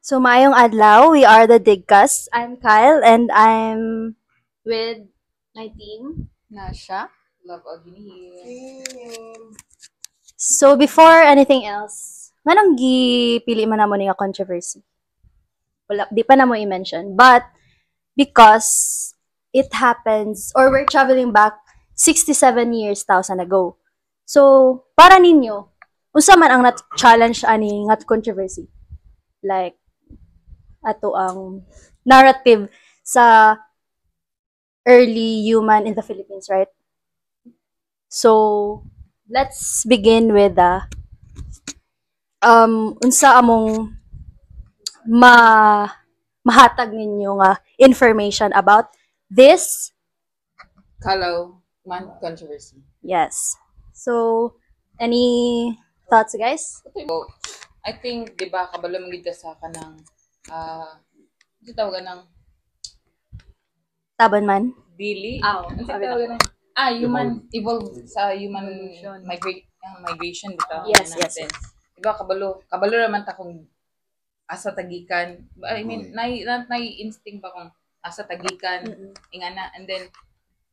So, maayong adlaw, we are the Digcast. I'm Kyle and I'm with my team. Nasha, love Ogini here. So, before anything else, manong gipili man namo nga controversy? Wala, di pa na mo i-mention. But, because it happens, or we're traveling back 67 years, 1,000 ago. So, para ninyo, unsa man ang nat-challenge ani nga controversy? Like, ato ang narrative sa early human in the Philippines, right? So, let's begin with unsa among mahatag ninyo nga information about this. Kalaw man controversy. Yes. So, any thoughts, guys? So, I think, di ba, kabalo magita sa kanang, ito tawagan ng Taban man? dili. Ano sabi tawagan ng, human, evolve sa human migration dito. Yes, yes. Di ba, kabalo naman ta kung asa tagikan. I mean, nai-instinct ba kung asa tagikan, ingana, and then,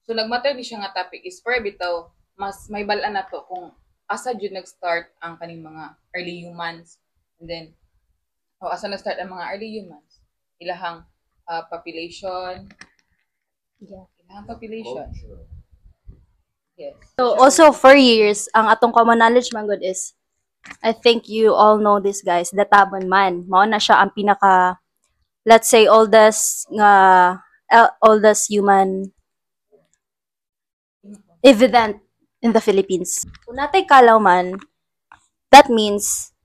so nagmatter di siya nga topic is for bitaw, mas may balaan na to kung asa jud nag-start ang kaning mga early humans, and then asa nag-start ang mga early humans, ilahang population. Yeah. Ilahang population. Yes. So, also for years, ang atong common knowledge man good is, I think you all know this, guys, the Taban man. Mao na siya ang pinaka, let's say, oldest human evident in the Philippines. Kung natay kalaw man, that means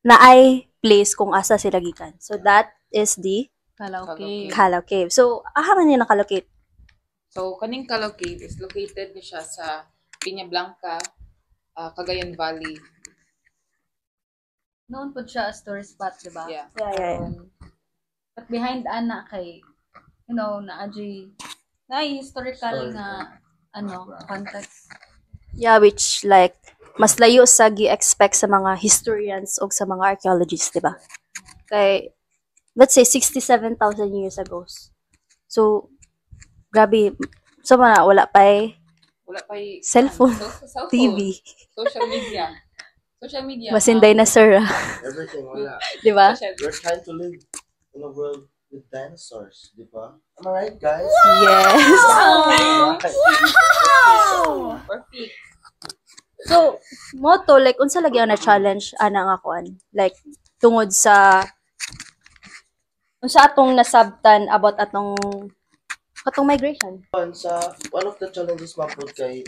na ay place kung asa sila gikan. So that is the Kalaw Cave. Kalaw Cave. So, man yun nakalocate. So, kaning Kalaw Cave is located ni siya sa Piña Blanca, Cagayan Valley. Noon po siya as tourist spot, di ba? Yeah. But behind ana kay, na historical nga context. Yeah, which like mas layo sa gi-expect sa mga historians o sa mga archaeologists, di ba? Kay let's say 67,000 years ago. So grabe, so wala pa cellphone, TV, social media. Masinday na sir. Everything, wala. Di ba? We're trying to live in a world with dinosaurs, di ba? Am I right, guys? Yes. Perfect. So, moto, like, unsa lagi ang na-challenge, ana nga kuan? Like, tungod sa, unsa atong nasabtan about atong migration? One of the challenges mapod kay,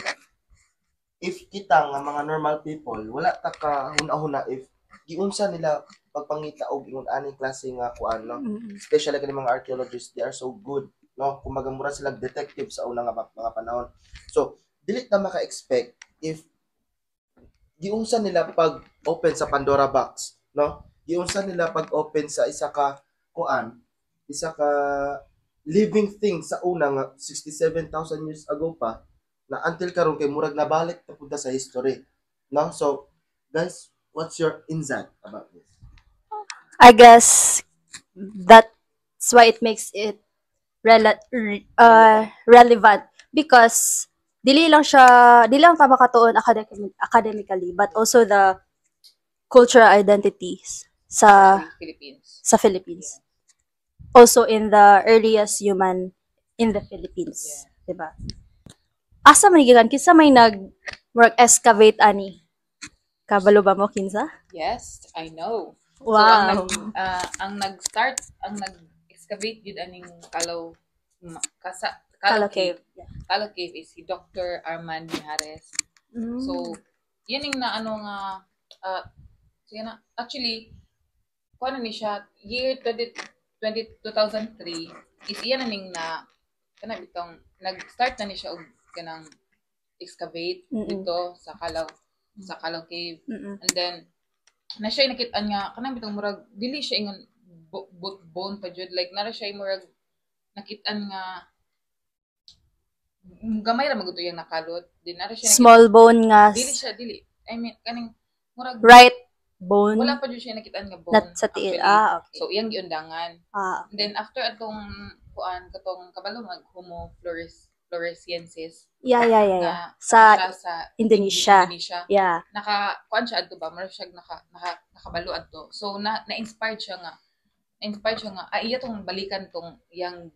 if kita nga mga normal people, wala ta ka huna-huna if giunsa nila pagpangita og ingon aning klase nga kuan, no? Especially kani mga archaeologists, they are so good, no? Kumaga mura sila detective sa unang mga panahon. So, dili ta maka-expect if giunsa nila pag open sa Pandora box, no? Giunsa nila pag open sa isa ka living thing sa unang 67,000 years ago pa na until karon kay murag nabalik ta punta sa history, no? So, guys, what's your insight about this? I guess that's why it makes it relevant because dili lang ta makatuon academically but also the cultural identities sa Philippines. Also in the earliest human in the Philippines, diba? Asa man gikan kinsa may excavate ani? Kabalo ba mo kinsa? Yes, I know. Wow. So, ang nag-excavate yun aning Kalaw Cave. Yeah. Kalaw Cave is si Dr. Armand Mijares. So, yun yung actually, kung ano ni siya, year 2003, is yan nag-start na ni siya og kanang excavate dito sa Kalaw Cave. And then, na siya nakita nga, kanang bitong murag, dili siya ingon bone pa jud, like, nara siya murag, nakita nga, gamay ra maguto yung nakalot. Din nara siya small bone nga. Dili. I mean, kaning murag right bone Wala pa dyan siya nakitaan nga bone. not sa tiil. actually. Okay. So, iyang giundangan. Ah, And then, after atong, katong kabalo, mag-homo floresiensis, yeah. na Sa siya sa Indonesia. Indonesia. Yeah. Kuan siya adto ba? Mara siya nakabalo adto. So, na-inspired siya nga. Iya tong balikan tong yang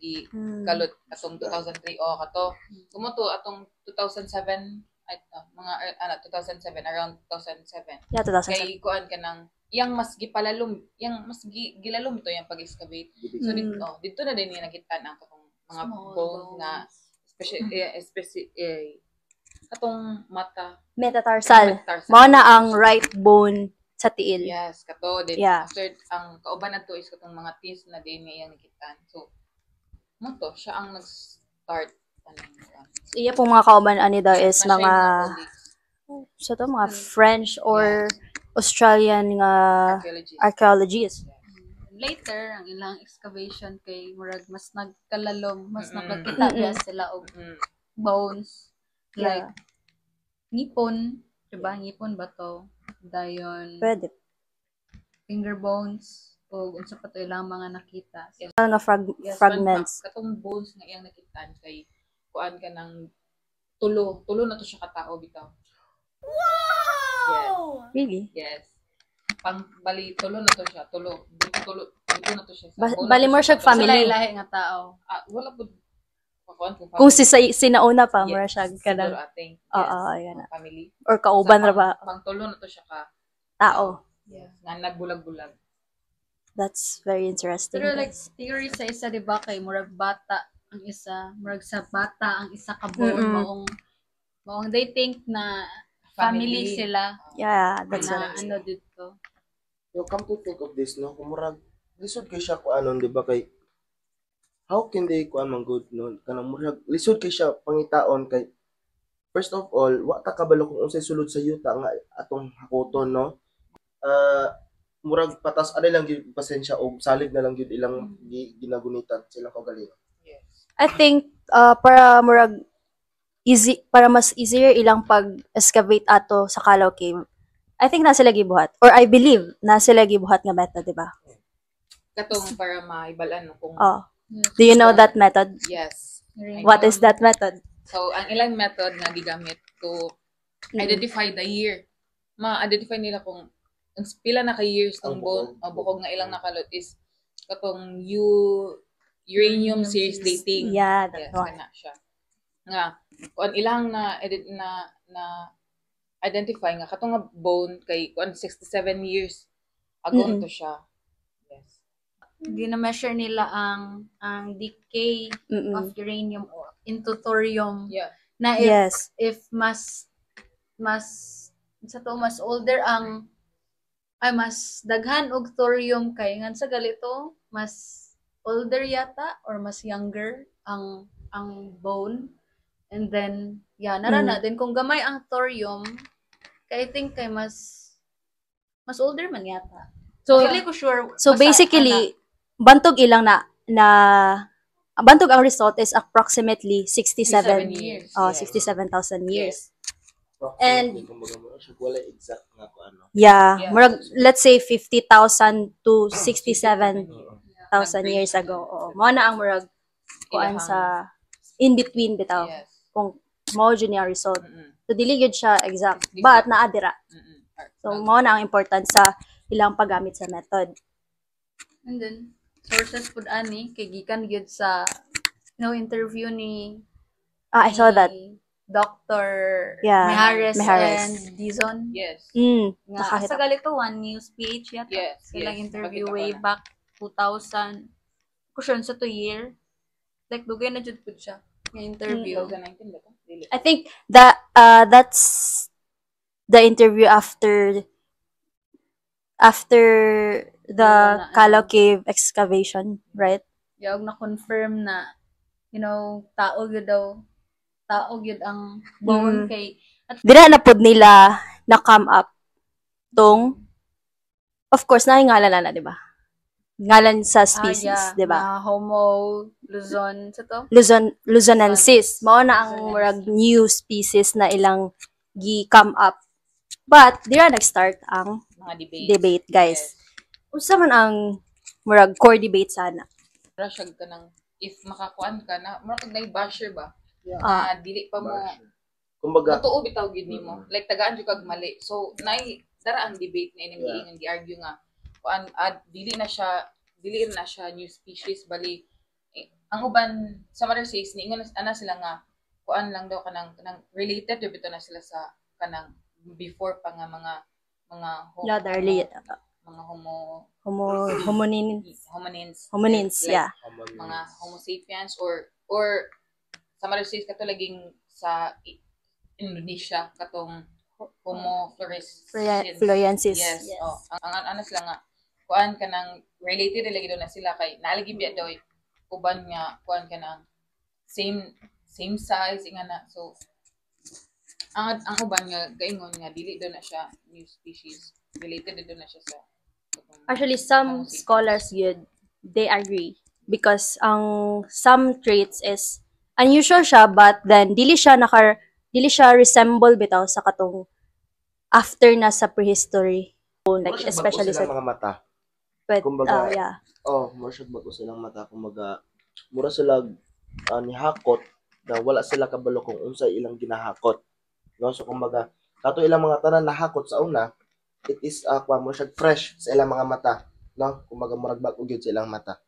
kalot atong 2003 kato. Kumoto atong 2007 ay mga 2007 around 2007. Yeah, 2007. Kay kuan ka ng yang mas gilalom to yung pag-excavate. So dito na din ni nakita ang katong mga bones nga katong mata Metatarsal. Mao na ang right bone sa tiil. Yes, kato din. Yeah. After ang kauban na to is katong mga teeth na din niya nakita. So mo to siya ang nag-start Iya pong mga kauban ani daw is na siya mga yung colleagues, so to mga French or Australian nga archaeologists. Later, ang ilang excavation kay murag mas nagkalalom, mas nakakita niya sila og bones. Like, Yeah. ngipon, diba? Ngipon ba to? Dayon, Pwede. finger bones, o unsa pa to ilang mga nakita. So, Nga fragments. Katong bones nga iyang nakitaan kay kuan ka ng tulo na to siya katao bitaw. Wow! Really? Yes. Bali tulo na to siya, dito na to siya. Bali more siya family. lahi nga tao. Wala pud kuan Kung sinauna pa, more siya siguro kanang ating ayan na. family. Or kauban ra ba Pang tulo na to siya ka tao. yes, nga nagbulag-bulag. That's very interesting. Pero like, theory sa isa, di ba, kay murag bata ang isa, murag sa bata ang isa ka bone, maong they think na family sila. Yeah, that's Na what ano dito. So, come to think of this, no? Kumurag, lisod kay siya kuanon, di ba, kay how can they kuan man good, no? Kanang murag, lisod kay siya pangitaon kay first of all, wa ta kabalo kung unsay sulod sa yuta nga atong hakoton, no? Murag patas ano lang gyud pasensya og salig na lang gyud ilang ginagunitan sila kaugalingon. Yes. I think para mas easier ilang pag-excavate ato sa Calao Cave. I think na sila gibuhat or I believe na sila gibuhat nga method, di ba? Katong para maibalan kung Do you know that method? yes. What is that method? So, ang ilang method na gigamit to identify the year. Ma-identify nila kung pila na ka years Ang ng bone, bukog. bukog nga ilang nakalot is katong uranium series dating. Yeah, that Yes, one. kana siya. Nga, kung ilang na identify nga katong nga bone kay kung 67 years ago to siya. Yes. Gina-measure nila ang decay of uranium into thorium. Yeah. Na if mas older mas daghan og thorium kay ngan sa galito mas older yata or mas younger ang bone, and then nara na din kung gamay ang thorium kay I think kay mas older man yata. So Dili ko sure. So basta basically bantog ilang bantog ang result is approximately 67 years. 67,000 years. And wala exact nga ko ano. Yeah, Yeah. murag let's say 50,000 to 67,000 years ago. Oo, mao na ang murag kuan sa in between bitaw. Yes. Kung mao jud ang result. Mm-mm. So dili gyud siya exact, but naadira. Mm-mm. So mao na ang importance sa ilang paggamit sa method. And then sources pud ani kay gikan gyud sa interview ni I saw that. Dr. Yeah, Mijares Mijares. and Dizon. Yes. Nga, Nakakita. sa galito, One News PH yata. Yes. Silang yes. interview Nakita ko way na. back 2000. Kusyon sa 2 year. Like, dugay na jud pud siya. Yung interview. 2019 ba to? Dili. I think that's the interview after the Calao Cave excavation, right? Yung na-confirm na, tao yun ang bone kay, Dira na pod nila na come up tong of course nahingalan na, di ba? Ngalan sa species, di ba? Homo Luzon, sa to? Luzonensis. Mao na ang murag new species na ilang gi come up. But dira nag-start ang mga debates. debate, guys. Yes. Unsa man ang murag core debate sana? Para siya ka ng, if makakuan ka na, murag na basher ba? Ah. Na dili pa mo, Kumbaga, totoo bitaw gid nimo. Like tagaan jud kag mali. So dara ang debate na ining giingon gi-argue nga kuan dili na siya new species bali ang uban sa mother says niingon ana sila nga kuan lang daw kanang related jud bitaw na sila sa kanang before pa nga mga mga homonins like, yeah. mga homo sapiens or sa mother says kato laging sa Indonesia katong Homo floresiensis. Yes. Oh, ang ano sila nga kuan kanang related lagi daw na sila kay naalagi biya daw uban nga kuan kanang same size ingana. So ang uban nga gaingon nga dili daw na siya new species. Related daw na siya sa Actually, some scholars yun, they agree because ang some traits is unusual siya but then dili siya resemble bitaw sa katong after na sa prehistory. Like especially sa sa mga mata. but Kumbaga, yeah. more siya bago silang mata. Kumbaga, mura sila nihakot na wala sila kabalo kung unsay ilang ginahakot. No? So, kumbaga, kato ilang mga tanan nahakot sa una, it is mo siya fresh sa ilang mga mata. No? Kumbaga, murag bago gyud sa ilang mata.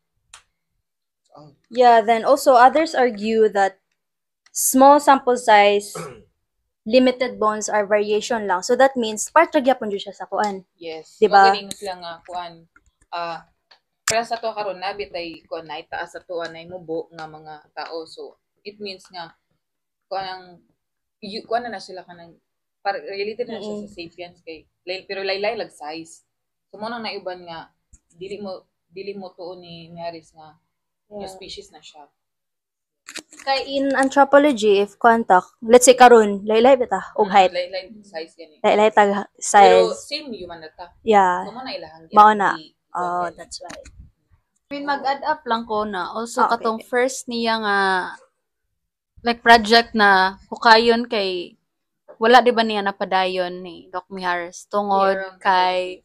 Yeah, then also others argue that small sample size, limited bones are variation lang. So that means part ra gyapon jud siya sa kuan. Yes. Diba? Magaling sila nga kuan para sa to karon na bitay kuan na itaas sa to anay mubo nga mga tao. So it means nga kuan kuan na sila kanang para related na siya sa sapiens kay pero laylay lag size. So mo nang naiban nga dili mo tuon ni Harris nga new species na siya. Kay in anthropology, if contact, let's say karon, laylay bita og height. Laylay size gani. Laylay tag Pero size. same human na ta. Yeah. So mo na ilahang Mao na. Oh, that's right. I mean, mag-add up lang ko na. Also, Okay. katong first niya nga, like, project na hukayon kay, wala di ba niya napadayon ni Doc Mijares tungod Yeah, kay,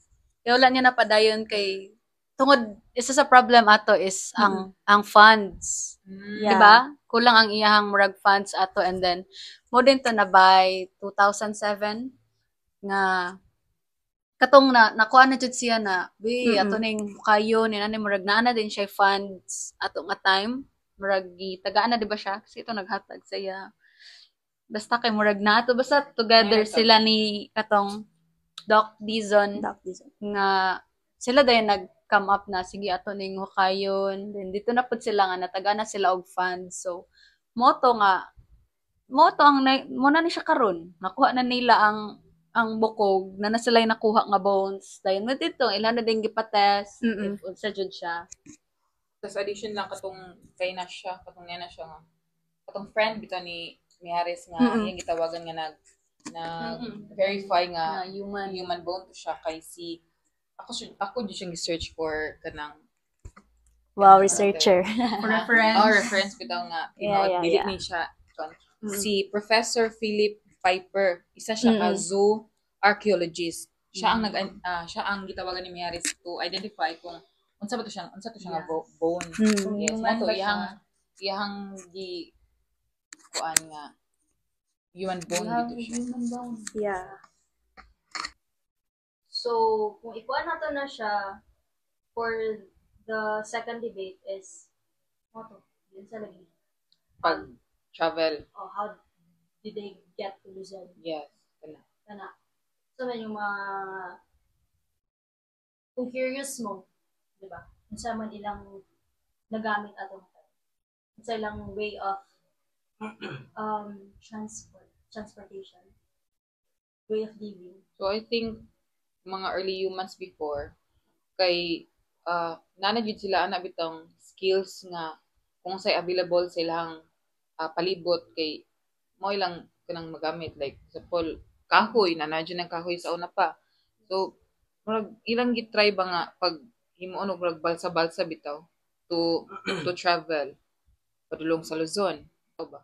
wala niya napadayon kay, tungod, isa sa problem ato is ang funds. Yeah. Diba? Kulang ang iyahang murag funds ato and then, mo din to na by 2007 nga, katong nakuha na jud siya na ato ning kayo ni nani murag naa na din siya funds ato nga time murag tagaan na di ba siya kasi ito naghatag saya basta kay murag na ato basta together sila ni katong Doc Dizon nga sila dayon nag-come up na sige ato ning hukayon then dito na pud sila nga natagaan na sila og funds so mo na ni siya karon nakuha na nila ang bukog na sila nakuha nga bones dayon mo dito ilan na din gipatest if unsa jud siya tas addition lang katong kay na siya katong nena siya nga katong friend bitaw ni Harris nga iyang gitawagan nga nag verify nga human bone to siya kay si ako jud siyang search for kanang researcher. reference bitaw nga dili ni siya si Professor Philip Piper, isa siya ka zoo archaeologist. Siya ang gitawagan ni Mijares to identify kung unsa to siya nga bone. Yes, mo to iyang gi kuan nga human bone dito siya. Yeah. So, kung ikuan nato na siya for the second debate is yun sa lagi. Pag travel. How did they get to Luzon? Yes. Kana. So, man yung mga kung curious mo, di ba? Unsa man ilang nagamit atong unsa ilang way of transportation, way of living. So, I think mga early humans before kay nanagid sila ana bitong skills nga kung say available sa ilang palibot kay mo ilang kanang magamit like example kahoy nanadyo ng kahoy sa una pa so murag ilang gitry ba nga pag himuon og murag balsa bitaw to travel padulong sa Luzon ba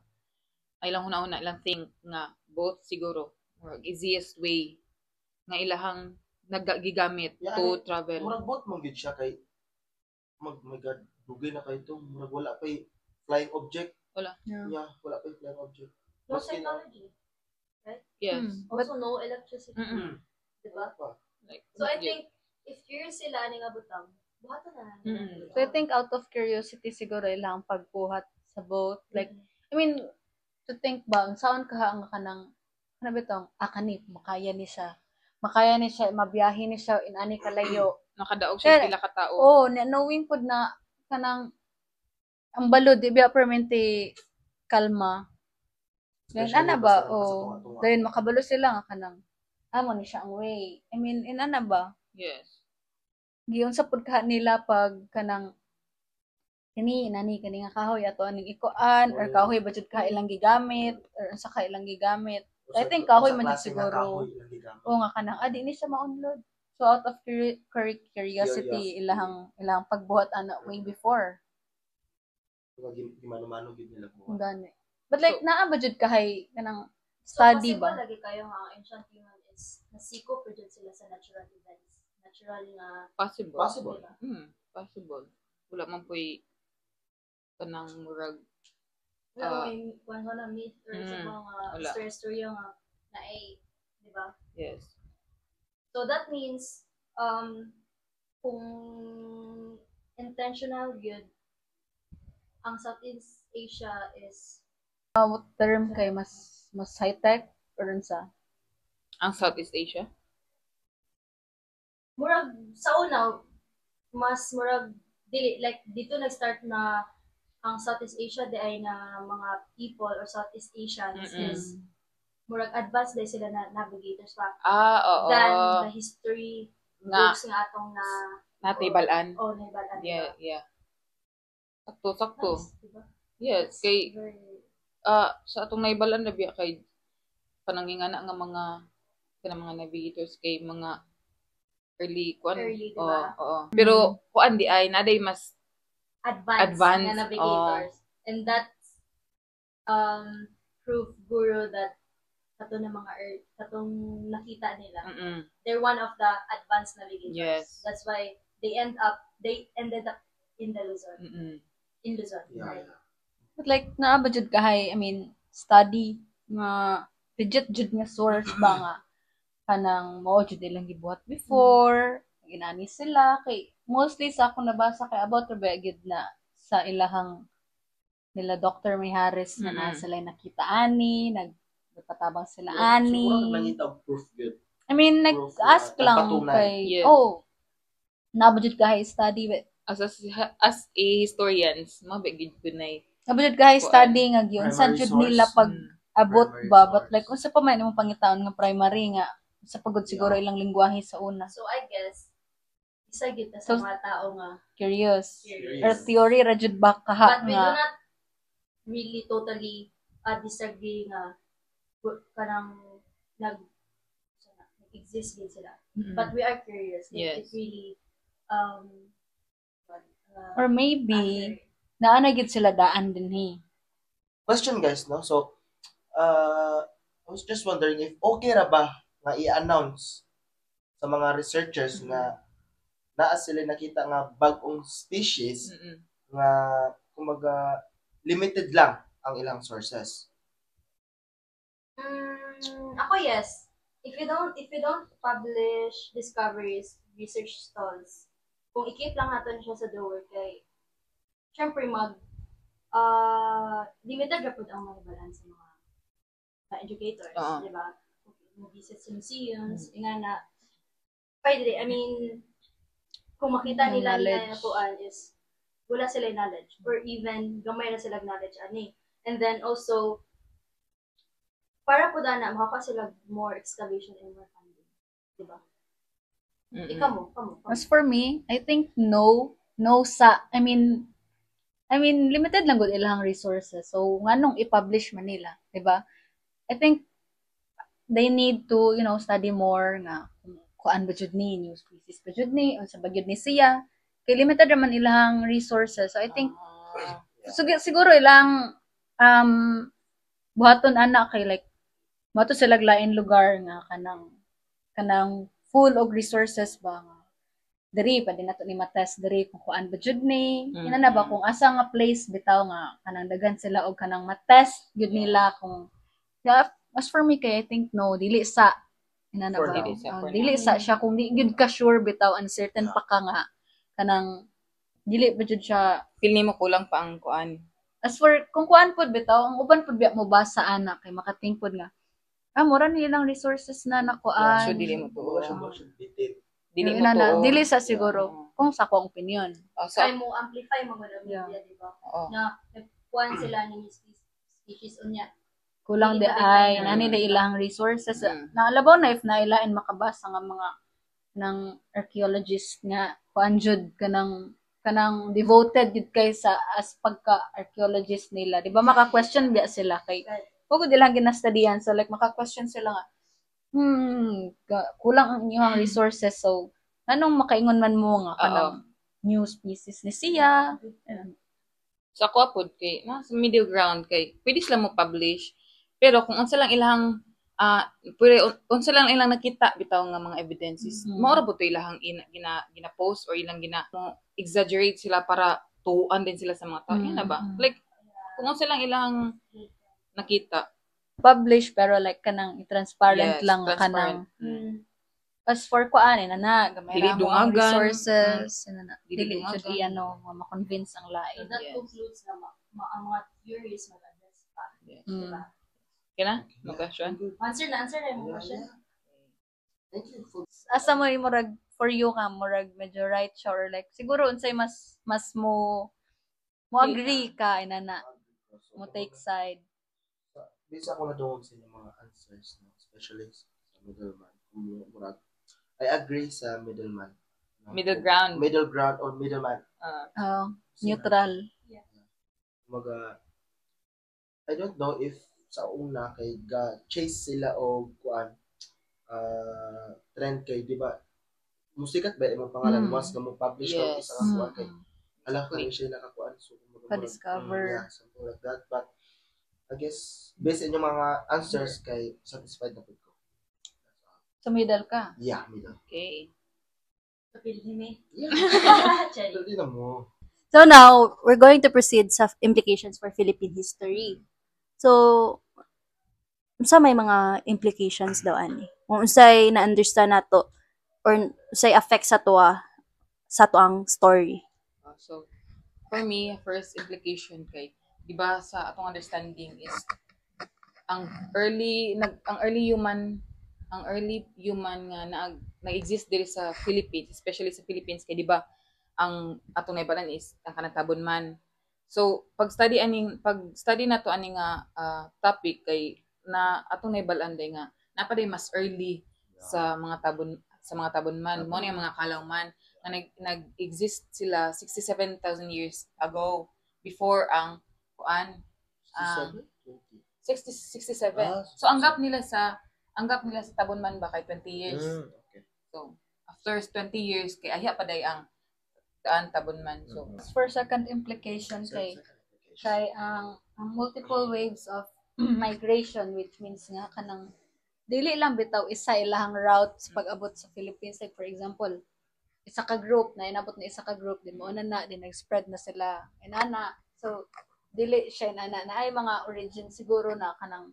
ay lang una ilang think nga both siguro murag easiest way nga ilahang nagagigamit to travel. Murag bot mong gid siya kay my God, dugay na kayo to. Murag wala pa flying object. Wala. Yeah, wala pa flying object. No Maski technology. Yes. Also, no electricity. Mm-mm. Diba? Like, So, I think, if curious sila, ano nga butang, buhato na. Mm. So I think out of curiosity siguro ilang pagbuhat sa boat. Like, I mean, to think ba, saan ka ang kanang, ano ba itong, kanip, makaya ni siya, mabiyahe ni siya, inani kalayo. Nakadaog siya Kaya- pila ka tao. Oh, knowing pod na, kanang, ang balod, di ba permanente kalma. Then, Especially ana basta ba, nakatunga-tunga. then makabalo sila nga kanang, amo ni siya ang way. I mean, ana ba, Yes. giyon sa pagka nila pag kanang kani nga kahoy ato aning ikuan or kahoy budget ka ilang gigamit or unsa ka ilang gigamit. I think kahoy man Usa klase nga siguro. kahoy ilang gigamit. O nga kanang di ni siya ma-unload. So out of curiosity ilahang pagbuhat ana way before. Gimano-mano gid nila Ang ko. gani. But like So- naa budget kahay kanang So, study possible ba? lagi kayo nga ancient human is nasiko po dyan sila sa natural events. Natural nga, Possible. Possible. Possible. Wala man po'y kanang murag. wala may kung ano na myth or sa Mm, mga wala. story nga na ay, di ba? Yes. So that means, kung intentional good, ang Southeast Asia is What term kay mas high tech or unsa? Ang Southeast Asia? murag sa una mas murag dili like dito nag-start na ang Southeast Asia di ay na mga people or Southeast Asians Mm-mm. is murag advanced dahil sila na navigators pa Oo. than the history Nga, books nga atong na natibalaan. naibalan Yeah. Sakto. diba? Yes. Kay, Very- sa atong naibalaan na biya kay panangingana nga mga navigators kay mga early Early, diba? Oo. Pero kuan di ay naday mas advanced Advanced, na navigators. And that's proof guru that katong nakita nila. They're one of the advanced navigators. Yes. That's why they ended up in the Luzon. In Luzon. Yeah, Right? yeah. But like naa ba jud kahay, I mean, study nga legit jud nga source ba nga kanang mao jud ilang gibuhat before, ginani sila kay mostly sa akong nabasa kay about ba gid na sa ilahang nila Dr. Mijares na na sila nakita ani, nagpatabang sila ani. Siguro nangita og proof good. I mean, Proof nag-ask na lang nagpatunay. kay, Yes. nabudjud kahay study, As a historians, mabigid ko na nabudjud kahay Kuan. study nga gyud sa Primary jud source. nila pag abot Primary ba, source. but like unsa pa man imong pangitaon nga primary nga sa pagod siguro Yeah. ilang lingwahe sa una. So I guess isa gid na sa So, mga tao nga Curious. curious. Or theory ra jud ba kaha But we do nga not really totally disagree nga kanang nag-exist din sila. But we are curious. Yes. It really or maybe answer. naa na gid sila daan dinhi. Question guys, no? So, I was just wondering if okay ra ba nga i-announce sa mga researchers nga naa sila nakita nga bag-ong species nga kumaga limited lang ang ilang sources. Ako yes. If you don't publish discoveries, research stalls, kung i-keep lang natin siya sa door kay syempre limited ra pud ang mga balance sa mga educators, Oo. di ba? Mag-visit sa museums, ingana pwede, I mean, kung makita Yung nila knowledge. na kuan is wala sila knowledge or even gamay na sila knowledge ani. And then also para po na makakuha sila more excavation and more funding. Diba? Ikaw mo. As for me, I think no I mean limited lang gud ilang resources. So nganong i-publish man nila, 'di ba? I think they need to, study more nga kuan ba jud ni new species ba jud ni unsa ba jud ni siya. Kay limited naman ilang resources. So I think siguro ilang buhaton ana kay like mato sila lain lugar nga kanang full og resources ba nga diri pa din nato ni matest diri kung kuan ba jud ni ina na ba kung asa nga place bitaw nga kanang daghan sila og kanang matest jud nila kung yeah, as for me kay I think no dili sa ina na For ba now. dili sa siya kung di gyud ka sure bitaw uncertain pa ka nga kanang dili ba jud siya Feel nimo kulang pa ang kuan. as for kung kuan pod bitaw ang uban pod biya mo basa ana kay makating pod nga mura nilang resources na nakuan So dili mo Kumbaga to. siya bitin. Dili mo Ina na, to. dili sa siguro kung sa akong opinion. So, Ay mo amplify mo gud Yeah. media, di ba? oo. Na kuan sila ni species unya. Kulang Dili di pa ay din nani Mm. na ilang resources. Mm. Naalabaw na if nailain makabasa nga mga ng archaeologist nga kuan jud kanang devoted jud kay sa as pagka archaeologist nila. Di ba maka-question biya sila kay pagod ilang ginastudian so like maka-question sila nga kulang ang inyong resources so anong makaingon man mo nga kanang new species ni siya. Sa ako pod kay nasa middle ground kay pwede sila mo publish pero kung unsa lang ilang unsa lang ilang nakita bitaw nga mga evidences mao ra to ilang gina post or ilang exaggerate sila para tuan din sila sa mga tao na ba like kung unsa lang ilang nakita Publish pero like kanang transparent Yes, lang nga transparent. kanang as for kuan na gamay Dili ra mo ang dungagan. resources na Dili dili jud dungagan. iano ma-convince ang So lain. that Yes. concludes na ang mga theories mag-address pa. Yes. Mm. Kina mo question Answer na yung question. Thank you for Asa mo murag for you ka murag medyo right siya or like siguro unsay mas mo agree ka inana mo take side. Bisa ko na doon sa inyong mga answers, no? Especially sa middleman. Murag, I agree sa middleman. No? Middle ground. Middle ground or middleman. Neutral. Kumaga, I don't know if sa una kay chase sila o kuan trend kay di ba musikat ba imong pangalan mas mo publish ka Yes. isa ka kuan kay ala Exactly. kay siya nakakuan so Pa-discover. yeah, something like that but I guess based on yung mga answers kay satisfied na po ko. Sa middle ka. Yeah, middle. Okay. Kapil ni. Yeah. Cherry. Pwede na mo. So now, we're going to proceed sa implications for Philippine history. So, unsa may mga implications daw ani? Kung unsay na-understand nato or unsay affect sa ang story. So, for me, first implication kay, di ba sa atong understanding is ang early human nga nag-exist diri sa Philippines, especially sa Philippines kay di ba ang atong naibalan is ang kanang tabon man. So, pag-study nato ani nga topic kay na atong naibalan day nga napaday mas early sa mga tabon man mo ni mga kalaw man nga nag-exist sila 67,000 years ago before ang kuan 67. So anggap nila sa tabon man ba kay 20 years. Okay. So after 20 years kay ahya pa day ang daan tabon man. So For second implication kay ang multiple waves of migration which means nga kanang dili lang bitaw isa ilahang route sa pag-abot sa Philippines like for example isa ka group na inabot na isa ka group din mo na din nag-spread na sila inana so dili siya inana na ay mga origin siguro na kanang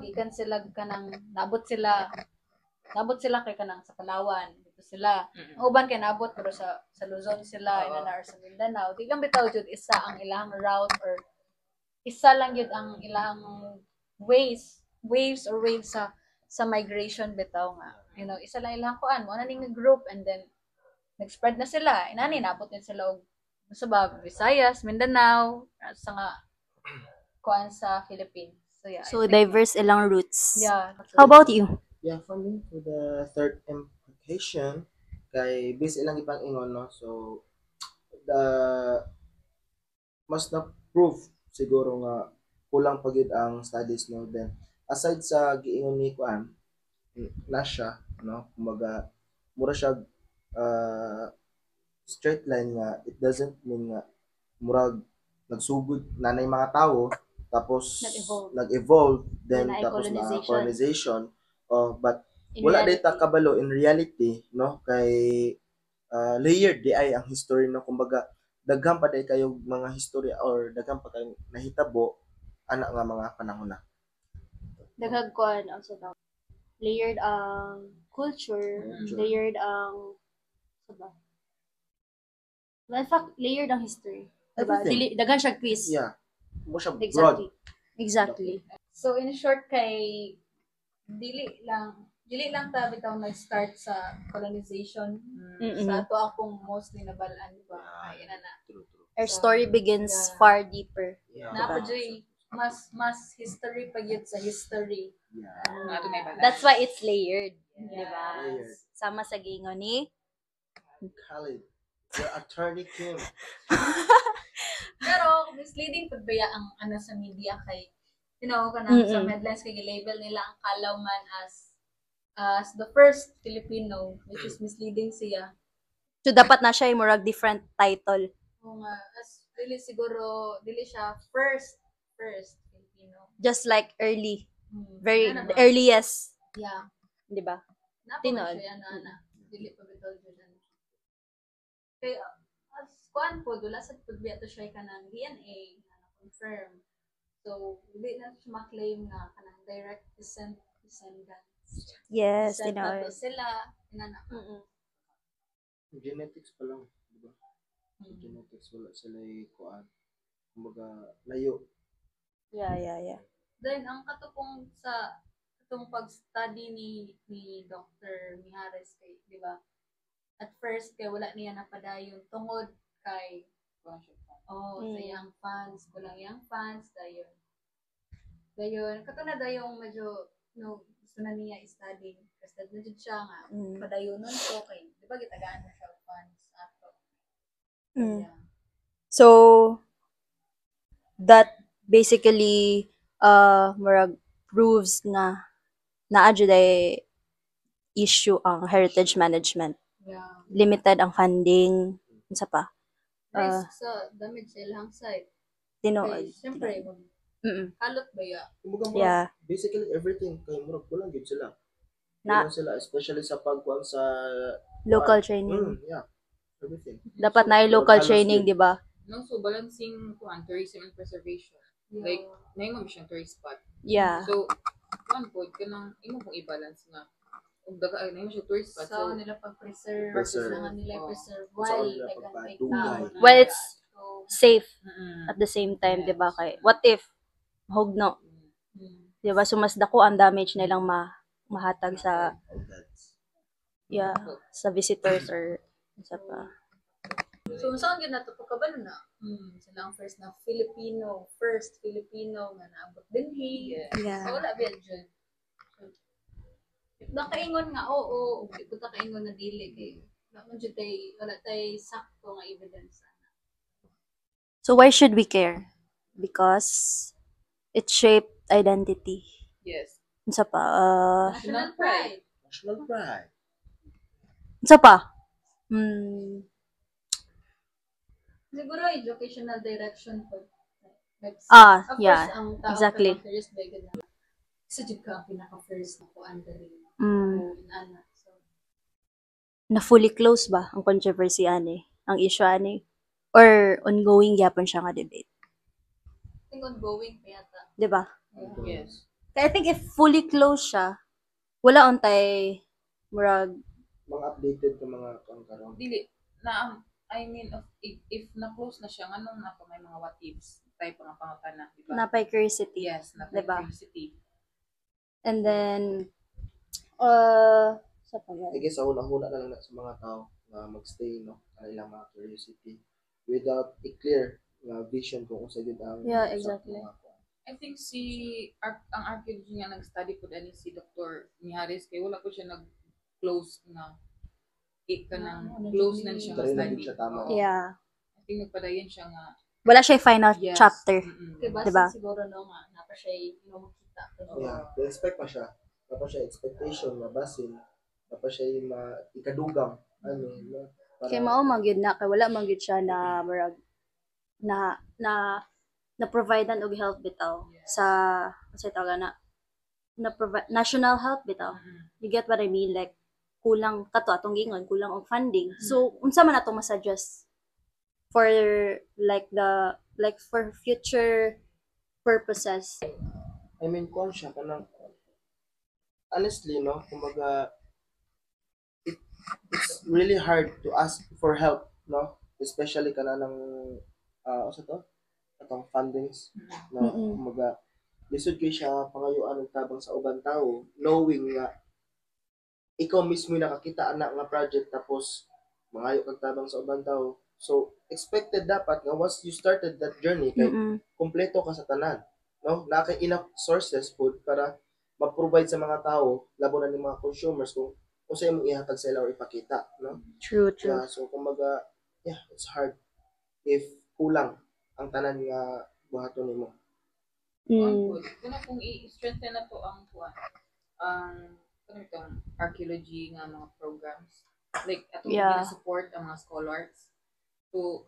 gikan sila kanang nabot sila kay kanang sa Palawan dito sila uban kay nabot pero sa Luzon sila inana or sa Mindanao di lang bitaw jud isa ang ilahang route or isa lang yun ang ilang waves or waves sa migration bitaw nga isa lang ilang kuan mo na ning group and then nag-spread na sila inani nabot din sila og sa Visayas, Mindanao sa nga kuan sa Philippines so yeah So, diverse ilang roots. yeah How about you? Yeah, for me, for the third implication, kay based ilang ibang ingon, no? So, mas na-prove siguro nga kulang pa gyud ang studies, no? Then, aside sa giingon ni Kuan, na siya, no? Kumbaga, mura siya straight line nga, it doesn't mean nga murag nagsugod nanay mga tao tapos Nag-evolve. nag-evolve then Then, tapos na colonization. colonization but wala data kabalo in reality, no? Kay layered di ay ang history, no? Kumbaga daghang pa day kayo mga historya or daghang pa kayo nahitabo ana nga mga panahon na. Daghag ko ang sa tawag. Layered ang culture, layered ang ba? Well, in fact, layered ang history. Diba? Everything. Daghan siya quiz. Yeah. Mo siya broad. Exactly. Exactly. So in short kay dili lang ta bitaw nag-start sa colonization sa ato akong mostly nabalaan ba kay na. Our story begins Yeah. far deeper. Yeah. Napajoy mas history pa gyud sa history. Yeah. Nga ito may balance. That's why it's layered. Diba? Layered. Sama sa gingon ni Khalid, your attorney Kim. Pero misleading pud baya ang ano sa media kay kanang sa headlines kay label nila ang Calauman as the first Filipino, which is misleading siya. So, dapat na siya yung murag different title. Kung as dili siguro dili siya first Filipino. Just like early. Hmm. Very, Ano the ba? earliest. Yeah. Di ba? Napaka Tinol. siya na. Dili pa bitaw jud ano. Kay as kuan po wala sad pud biya to siya kanang DNA na confirm. So dili na siya ma-claim nga kanang direct descendants. Yes, Descent na tinol. to sila nga na. Genetics pa lang, di ba? Sa genetics wala sila kuan. Kumbaga layo. Yeah. Then ang katupong sa katong pag-study ni Dr. Mijares kay, di ba? At first kay wala niya napadayon tungod kay sa young fans, kulang young fans dayon. Kato na dayong medyo gusto na niya i-study kasi na jud siya nga padayon nun to kay di ba gitagaan na siya og fans ato. Yeah. So, that basically murag proves na naadyo day issue ang heritage management. Yeah. Limited ang funding. Unsa pa? Risk sa damage sa ilang site. Tinuod. Kay siyempre kalot ba ya? Kumbaga Yeah. basically everything kay murag kulang gyud sila. Na- Kulang sila especially sa pagkuan sa Local training. yeah. Everything. Dapat na yung local halos training, yun. di ba? No, so balancing tourism and preservation. Like, naimam siyang tourist spot. Yeah. So, kuan po, kanang imo kung i-balance nga. Kung daga naimam siya tourist spot. So, So, nila pag-preserve. Preserve. Kailangan nila Oh. preserve Sa while nila like pagpadugay. Well, it's So, safe mm-mm. at the same time, di ba? Kay, what if hugno? mm. Di ba? So, mas dako ang damage na ilang mahatag sa, Oh, that's yeah, sa visitors or sa pa. So, saan yun na ito? Pagkabalo na? Sila ang first Filipino nga naabot din Yeah. Wala ba dyan? If nakaingon nga, oo. If nakaingon na dili, kay wala tayo sakto nga evidence. So, why should we care? Because it shaped identity. Yes. Unsa pa? National pride. national pride. Unsa pa? Siguro educational direction po. Like, of Yeah. course, ang tao exactly. first by na. Isa jud ka ang pinaka-first na kuan dali. So, Na fully close ba ang controversy ani? Ang issue ani? Or ongoing gyapon siya nga debate? I think ongoing pa yata. Di ba? Yes. Kaya I think if fully close siya, wala untay murag Mga updated ka mga karon. Dili. Na, I mean, if na-close na siya, anong na may mga what ifs? Tayo pa nga pangapana, di ba? napay curiosity. Yes, na Diba? curiosity. And then sa pa I guess sa una-una na lang na sa mga tao na magstay no kanilang mga curiosity without a clear vision kung sa yun ang Yeah, sa exactly. mga kuan. I think ang archaeology nga nag-study po dani si Dr. Mijares, kay wala ko siya nag-close na close na siya Dahil nga na study. siya tama. Oo. Yeah. I think nagpadayon siya nga. Wala siya final Yes. chapter. Mm-mm. Kay basta Diba? siguro no nga napa siya makita. Yeah, expect pa siya. Tapos siya expectation mabasin. Tapos siya yung ikadugang para Kay mao man gyud na kay wala man gyud siya na murag na providean og help bitaw sa tawag na national health bitaw. You get what I mean? Like, kulang kato atong gingon, kulang og funding. So, unsa man atong masuggest for for future purposes? I mean, kung siya kanang honestly, no, kumbaga it's really hard to ask for help, no, especially kana ng usa to atong fundings, no, kumbaga lisod kay siya pangayuan og tabang sa ubang tao knowing nga ikaw mismo yung nakakita ana nga project tapos mangayo kag tabang sa ubang tao. So expected dapat nga once you started that journey kay kompleto ka sa tanan, no, na kay enough sources food para ma-provide sa mga tao labo na ni mga consumers kung sa imong ihatag sa ila or ipakita, no. True. Yeah, so kumbaga it's hard if kulang ang tanan nga buhaton nimo. Kung kung i-strengthen na to ang archaeology nga mga programs, like atong gina-support ang mga scholars to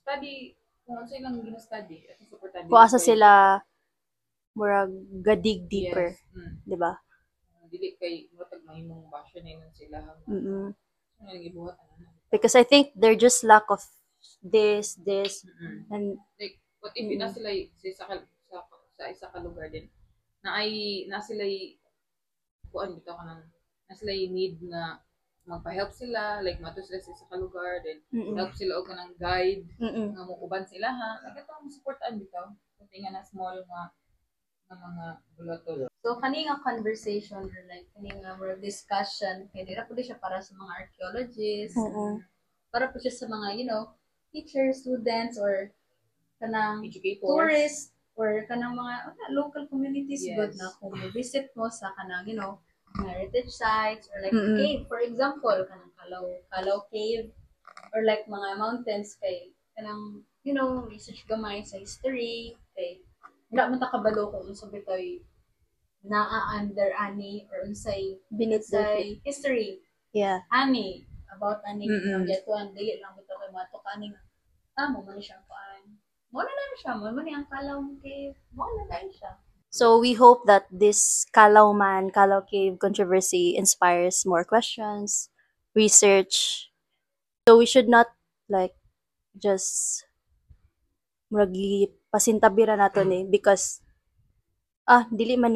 study kung ano silang gina-study at supportan kung asa sila murag gadig deeper, di ba? Dili kay murag mahimong basyo na yun sila. Because I think they're just lack of this and like what if na sila sa isa ka lugar din na sila kuan bitaw kanang na sila need na magpa-help sila, like mato sila sa isa ka lugar, then help sila og kanang guide nga mo uban sila ha, like ito ang supportan bitaw pati nga na small nga mga bulato. So kani nga conversation or like kani nga more discussion kay dira pud siya para sa mga archaeologists, para po siya sa mga teachers, students, or kanang tourists, or kanang mga local communities. Good na kung visit mo sa kanang heritage sites or like cave, for example, kanang Kalaw Cave, or like mga mountains kay kanang research gamay sa history kay wala man ta kabalo kung unsa bitoy naa under ani or unsay binitsay history ani about ani gatuan dili lang bitaw kay mato kaning mo man siya kuan mo na siya mo man ang Kalaw Cave mo na siya. So we hope that this Kalaw Cave controversy inspires more questions, research. So we should not like just murag pasintabira nato ni because dili man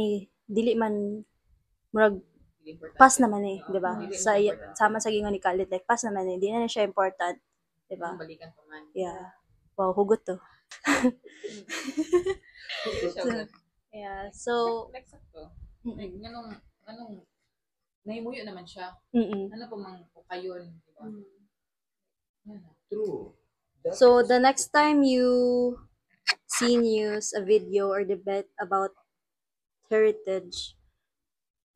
murag pass naman di ba? Sama sa gingon ni Khalid, like pass naman di na siya important, di ba? Balikan pa man. Yeah. Wow, hugot to. So like sakto. Like anong naimuyo naman siya. Ano pa mang ukayon, di ba? True. So the next time you see news, a video, or debate about heritage,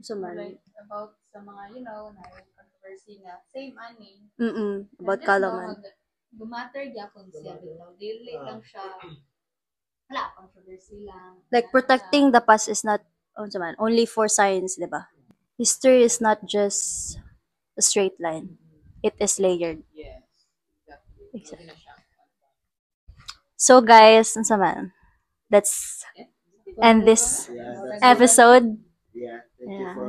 like about sa mga na controversy na same ani about Kalaw. Bumatter gyapon siya bitaw dili lang siya wala controversy lang, like protecting the past is not only for science, diba? History is not just a straight line, it is layered. Yes, exactly. So guys, let's end this episode.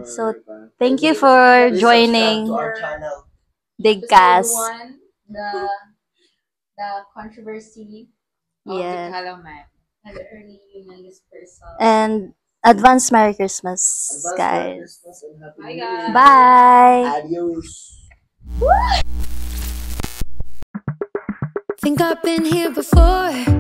So thank you for joining our channel Digcast. The controversy of the Kalaw Man and the early humanist person. And advance Merry Christmas, guys. Bye, guys. Bye. Adios. Think I've been here before.